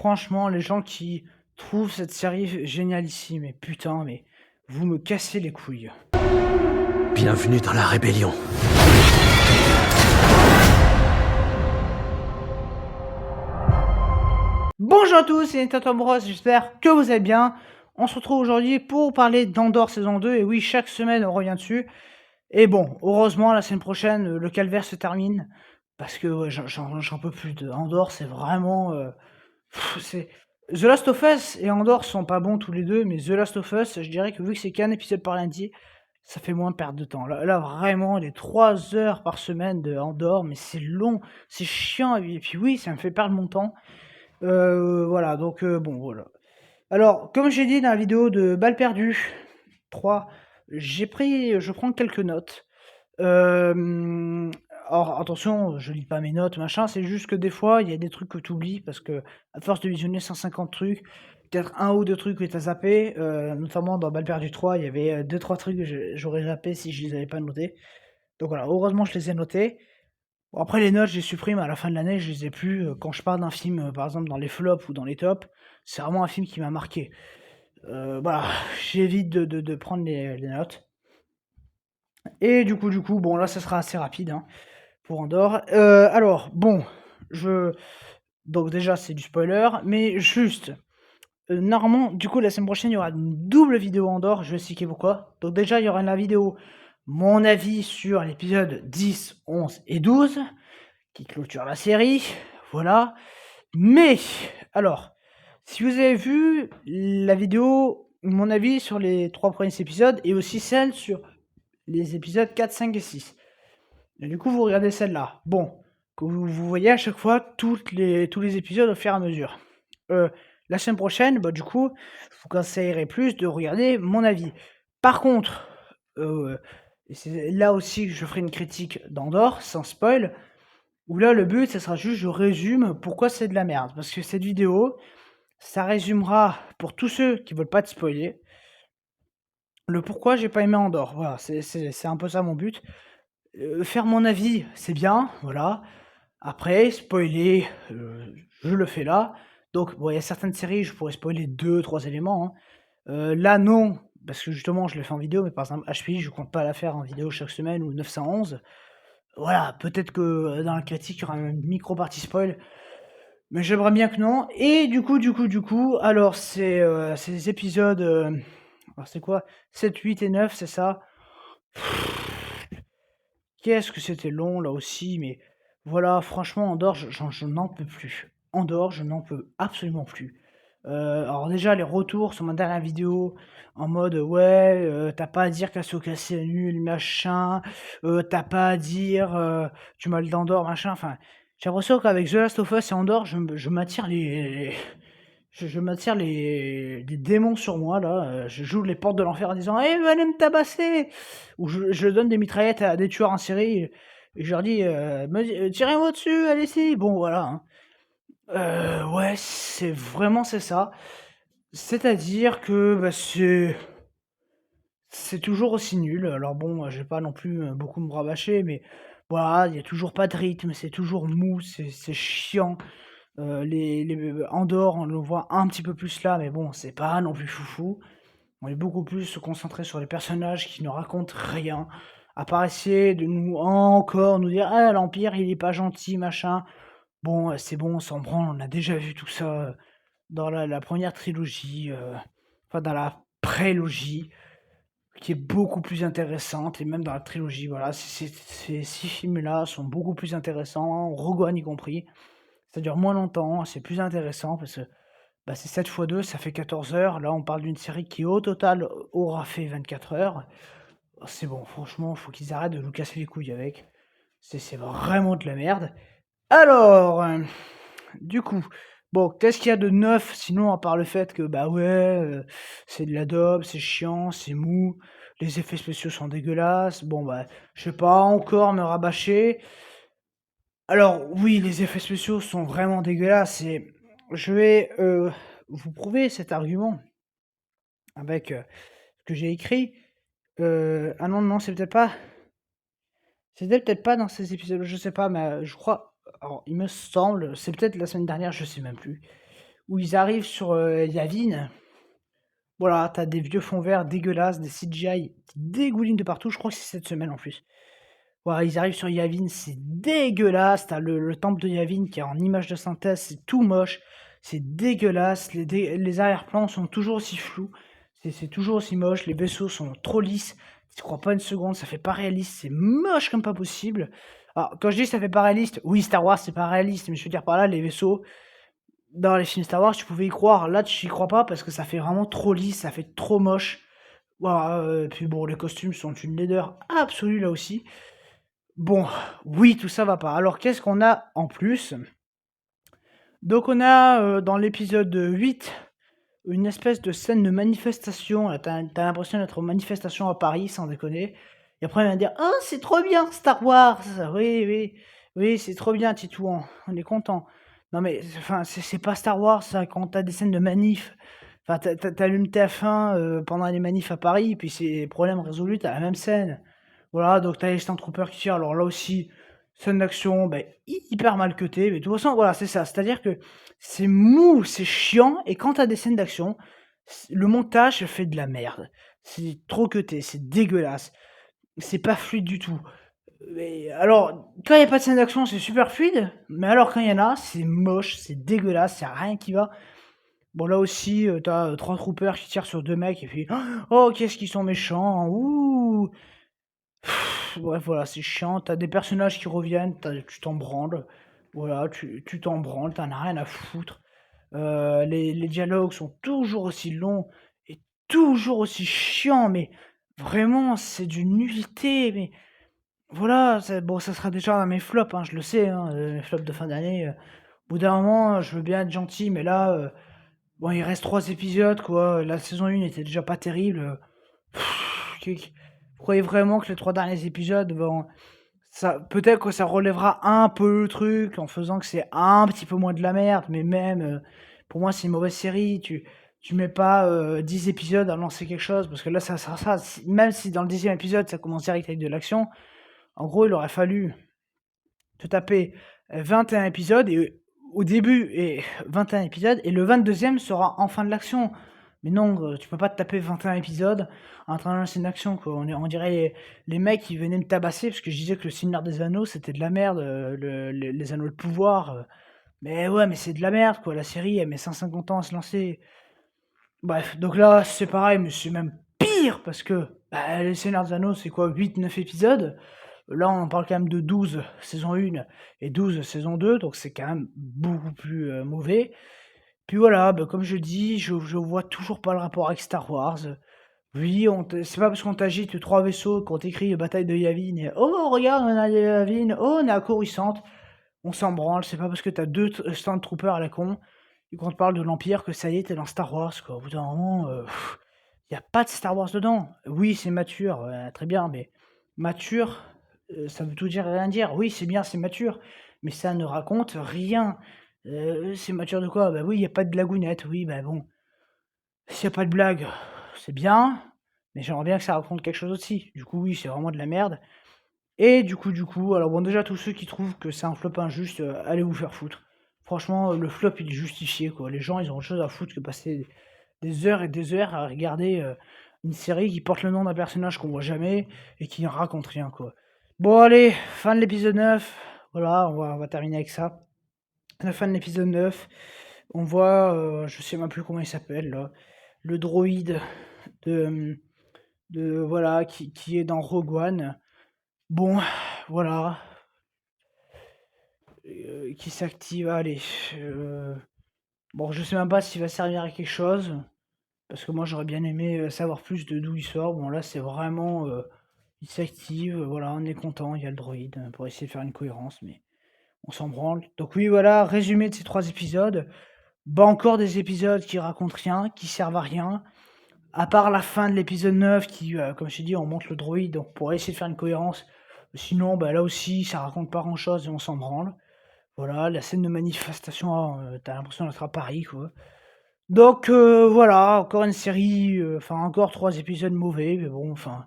franchement, les gens qui trouvent cette série génialissime, mais putain, mais vous me cassez les couilles. Bienvenue dans la rébellion. Bonjour à tous, c'est Tom Ross, j'espère que vous allez bien. On se retrouve aujourd'hui pour parler d'Andor saison 2, et oui, chaque semaine on revient dessus. Et bon, heureusement, la semaine prochaine, le calvaire se termine, parce que ouais, j'en peux plus de Andor, c'est vraiment... c'est... The Last of Us et Andor sont pas bons tous les deux, mais The Last of Us, je dirais que vu que c'est qu'un épisode par lundi, ça fait moins perdre de temps. Là vraiment, les 3 heures par semaine de Andor, mais c'est long, c'est chiant, et puis oui, ça me fait perdre mon temps. Voilà, donc bon, voilà. Alors, comme j'ai dit dans la vidéo de Balle perdue 3, je prends quelques notes. Alors attention, je lis pas mes notes, machin, c'est juste que des fois, il y a des trucs que tu oublies parce que à force de visionner 150 trucs, peut-être un ou deux trucs que tu as zappé, notamment dans Balle perdue 3, il y avait 2-3 trucs que j'aurais zappé si je les avais pas notés. Donc voilà, heureusement je les ai notés. Bon, après les notes, je les supprime à la fin de l'année, je les ai plus. Quand je parle d'un film, par exemple dans les flops ou dans les tops, c'est vraiment un film qui m'a marqué. Voilà, j'évite de prendre les notes. Et du coup, bon là ça sera assez rapide hein, pour Andorre. Alors, bon, donc déjà c'est du spoiler, mais juste, normalement, du coup la semaine prochaine il y aura une double vidéo Andorre, je vais expliquer pourquoi. Donc déjà il y aura la vidéo, mon avis sur l'épisode 10, 11 et 12, qui clôture la série, voilà. Mais, alors, si vous avez vu la vidéo, mon avis sur les 3 premiers épisodes, et aussi celle sur les épisodes 4, 5 et 6. Et du coup, vous regardez celle-là. Bon, que vous voyez à chaque fois tous les épisodes au fur et à mesure. La semaine prochaine, bah, du coup, je vous conseillerais plus de regarder mon avis. Par contre, et c'est là aussi que je ferai une critique d'Andorre, sans spoil, où là, le but, ça sera juste, je résume pourquoi c'est de la merde. Parce que cette vidéo, ça résumera, pour tous ceux qui veulent pas te spoiler, le pourquoi j'ai pas aimé Andorre. Voilà, c'est un peu ça mon but. Faire mon avis, c'est bien, voilà. Après, spoiler, je le fais là. Donc, bon, il y a certaines séries, je pourrais spoiler 2-3 éléments. Hein. Là, non, parce que justement, je l'ai fait en vidéo, mais par exemple, HPI, je compte pas la faire en vidéo chaque semaine ou 911. Voilà, peut-être que dans la critique, il y aura une micro-partie spoil, mais j'aimerais bien que non. Et du coup, alors, c'est des épisodes. Alors, c'est quoi 7, 8 et 9, c'est ça. Qu'est-ce que c'était long là aussi, mais voilà, franchement, Andorre, je n'en peux plus. Andorre, je n'en peux absolument plus. Alors déjà, les retours sur ma dernière vidéo, en mode ouais, t'as pas à dire qu'Ahsoka c'est nul, machin, t'as pas à dire tu m'as le d'Andorre, machin, enfin, j'ai l'impression qu'avec The Last of Us et Andorre, je m'attire je m'attire les démons sur moi, là. Je joue les portes de l'enfer en disant «Eh, venez me tabasser!» Ou je donne des mitraillettes à des tueurs en série, et je leur dis tirez-moi dessus, allez-y!» Bon, voilà. Hein. Ouais, c'est ça. C'est-à-dire que bah, c'est toujours aussi nul. Alors bon, je vais pas non plus beaucoup me rabâcher, mais voilà, il y a toujours pas de rythme, c'est toujours mou, c'est chiant. Les Andorre, on le voit un petit peu plus là, mais bon, c'est pas non plus foufou. On est beaucoup plus se concentrer sur les personnages qui ne racontent rien, à part essayer de nous dire «Ah, l'Empire, il est pas gentil, machin». Bon, c'est bon, on s'en branle, on a déjà vu tout ça, dans la 1re trilogie, enfin dans la prélogie, qui est beaucoup plus intéressante, et même dans la trilogie, voilà, ces 6 films-là sont beaucoup plus intéressants, Rogue One y compris. Ça dure moins longtemps, c'est plus intéressant parce que bah, c'est 7 fois 2, ça fait 14 heures. Là, on parle d'une série qui, au total, aura fait 24 heures. C'est bon, franchement, faut qu'ils arrêtent de nous casser les couilles avec. C'est vraiment de la merde. Alors, du coup, bon, qu'est-ce qu'il y a de neuf, sinon, à part le fait que, bah ouais, c'est de la daube, c'est chiant, c'est mou, les effets spéciaux sont dégueulasses. Bon, bah, je sais pas encore me rabâcher. Alors oui, les effets spéciaux sont vraiment dégueulasses, et je vais vous prouver cet argument avec ce que j'ai écrit. Ah non, non, c'était peut-être pas dans ces épisodes, je sais pas, mais je crois, alors il me semble, c'est peut-être la semaine dernière, je sais même plus, où ils arrivent sur Yavin. Voilà, t'as des vieux fonds verts dégueulasses, des CGI qui dégoulinent de partout. Je crois que c'est cette semaine en plus. Voilà, ils arrivent sur Yavin, c'est dégueulasse. T'as le temple de Yavin qui est en image de synthèse, c'est tout moche. C'est dégueulasse. Les arrière-plans sont toujours aussi flous. C'est toujours aussi moche. Les vaisseaux sont trop lisses. Tu crois pas une seconde, ça fait pas réaliste. C'est moche comme pas possible. Alors, quand je dis ça fait pas réaliste, oui, Star Wars c'est pas réaliste, mais je veux dire par là, les vaisseaux, dans les films Star Wars, tu pouvais y croire. Là, tu y crois pas parce que ça fait vraiment trop lisse, ça fait trop moche. Voilà, puis bon, les costumes sont une laideur absolue là aussi. Bon, oui, tout ça va pas. Alors, qu'est-ce qu'on a en plus? Donc, on a dans l'épisode 8 une espèce de scène de manifestation. Là, t'as l'impression d'être en manifestation à Paris, sans déconner. Et après, on va dire: oh, c'est trop bien, Star Wars! Oui, oui, oui, c'est trop bien, Titouan. On est content. Non, mais enfin, c'est pas Star Wars, ça, quand t'as des scènes de manif. Enfin, t'allumes TF1 pendant les manifs à Paris, puis c'est problème résolu, t'as la même scène. Voilà, donc t'as les Stormtroopers qui tirent. Alors là aussi, scène d'action, ben, hyper mal cutée. Mais de toute façon, voilà, c'est ça. C'est-à-dire que c'est mou, c'est chiant. Et quand t'as des scènes d'action, le montage fait de la merde. C'est trop cuté, c'est dégueulasse. C'est pas fluide du tout. Mais alors, quand il n'y a pas de scène d'action, c'est super fluide. Mais alors, quand il y en a, c'est moche, c'est dégueulasse, y a rien qui va. Bon, là aussi, t'as trois troopers qui tirent sur deux mecs et puis, oh, qu'est-ce qu'ils sont méchants, ouh. Bref, voilà, c'est chiant. T'as des personnages qui reviennent, tu t'en branles. Voilà, tu t'en branles, t'en as rien à foutre. Les dialogues sont toujours aussi longs et toujours aussi chiants, mais vraiment, c'est d'une nullité. Mais voilà, bon, ça sera déjà dans mes flops, hein, je le sais, hein, mes flops de fin d'année. Au bout d'un moment, je veux bien être gentil, mais là, bon, il reste 3 épisodes, quoi. La saison 1 était déjà pas terrible. Vous croyez vraiment que les 3 derniers épisodes vont... Ça, peut-être que ça relèvera un peu le truc en faisant que c'est un petit peu moins de la merde, mais même, pour moi, c'est une mauvaise série. Tu mets pas 10 épisodes à lancer quelque chose, parce que là, ça. Même si dans le 10e épisode, ça commence direct avec de l'action, en gros, il aurait fallu te taper 21 épisodes et au début et 21 épisodes et le 22e sera enfin de l'action. Mais non, tu peux pas te taper 21 épisodes en train de lancer une action, quoi. On dirait les mecs qui venaient me tabasser parce que je disais que le Seigneur des Anneaux c'était de la merde, les Anneaux de pouvoir. Mais ouais, mais c'est de la merde, quoi. La série elle met 150 ans à se lancer. Bref, donc là c'est pareil, mais c'est même pire parce que bah, les Seigneur des Anneaux c'est quoi, 8-9 épisodes. Là, on parle quand même de 12 saison 1 et 12 saison 2, donc c'est quand même beaucoup plus mauvais. Puis voilà, bah, comme je dis, je vois toujours pas le rapport avec Star Wars. Oui, c'est pas parce qu'on t'agite 3 vaisseaux, qu'on t'écrit bataille de Yavin, et oh regarde, on a Yavin, oh on est à Coruscant, on s'en branle, c'est pas parce que t'as 2 Stormtroopers à la con, et qu'on te parle de l'Empire que ça y est, t'es dans Star Wars, quoi. Au bout d'un moment, y a pas de Star Wars dedans. Oui, c'est mature, très bien, mais mature, ça veut tout dire et rien dire. Oui, c'est bien, c'est mature, mais ça ne raconte rien. C'est mature de quoi? Bah oui, il y a pas de blagounette, oui, bah bon. S'il y a pas de blague, c'est bien, mais j'aimerais bien que ça raconte quelque chose aussi. Du coup, oui, c'est vraiment de la merde. Et du coup, alors bon, déjà, tous ceux qui trouvent que c'est un flop injuste, allez vous faire foutre. Franchement, le flop, il est justifié, quoi. Les gens, ils ont autre chose à foutre que passer des heures et des heures à regarder une série qui porte le nom d'un personnage qu'on voit jamais et qui ne raconte rien, quoi. Bon, allez, fin de l'épisode 9. Voilà, on va terminer avec ça. La fin de l'épisode 9. On voit, je sais même plus comment il s'appelle, là, le droïde de, voilà, qui est dans Rogue One. Bon, voilà, qui s'active. Allez, bon, je sais même pas s'il va servir à quelque chose, parce que moi j'aurais bien aimé savoir plus de d'où il sort. Bon, là, c'est vraiment, il s'active, voilà, on est content, il y a le droïde, pour essayer de faire une cohérence, mais on s'en branle. Donc oui, voilà, résumé de ces 3 épisodes. Bah, encore des épisodes qui racontent rien, qui servent à rien. À part la fin de l'épisode 9 qui, comme je t'ai dit, on monte le droïde, donc pour essayer de faire une cohérence. Sinon, bah, là aussi, ça raconte pas grand-chose et on s'en branle. Voilà, la scène de manifestation, tu l'impression d'être à Paris, quoi. Donc voilà, encore une série, enfin encore 3 épisodes mauvais, mais bon, enfin,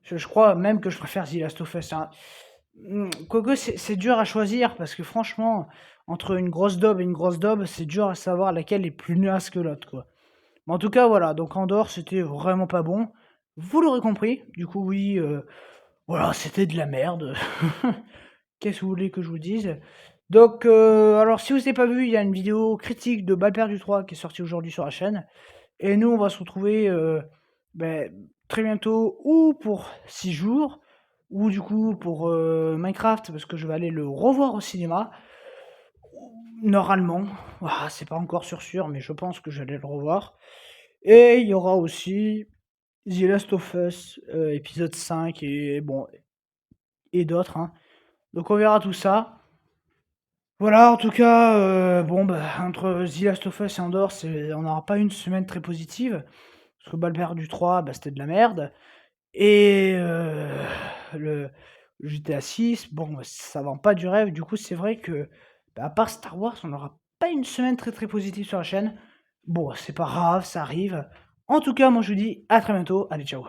je crois même que je préfère The Last of Us, hein. Quoique c'est dur à choisir parce que franchement, entre une grosse daube et une grosse daube, c'est dur à savoir laquelle est plus naze que l'autre, quoi. Mais en tout cas, voilà, donc Andorre, c'était vraiment pas bon. Vous l'aurez compris, du coup, oui, voilà, c'était de la merde. Qu'est-ce que vous voulez que je vous dise? Donc, alors si vous n'avez pas vu, il y a une vidéo critique de Balle perdue 3 qui est sortie aujourd'hui sur la chaîne. Et nous, on va se retrouver ben, très bientôt, ou pour 6 jours, ou du coup pour Minecraft, parce que je vais aller le revoir au cinéma. Normalement, c'est pas encore sûr, mais je pense que j'allais le revoir. Et il y aura aussi The Last of Us, épisode 5, et bon, et d'autres, hein. Donc on verra tout ça. Voilà, en tout cas, bon, bah, entre The Last of Us et Andorre, on n'aura pas une semaine très positive. Parce que Balle perdue 3, bah, c'était de la merde. Et le GTA 6, bon, bah, ça vend pas du rêve. Du coup, c'est vrai que, bah, à part Star Wars, on n'aura pas une semaine très très positive sur la chaîne. Bon, c'est pas grave, ça arrive. En tout cas, moi je vous dis à très bientôt. Allez, ciao.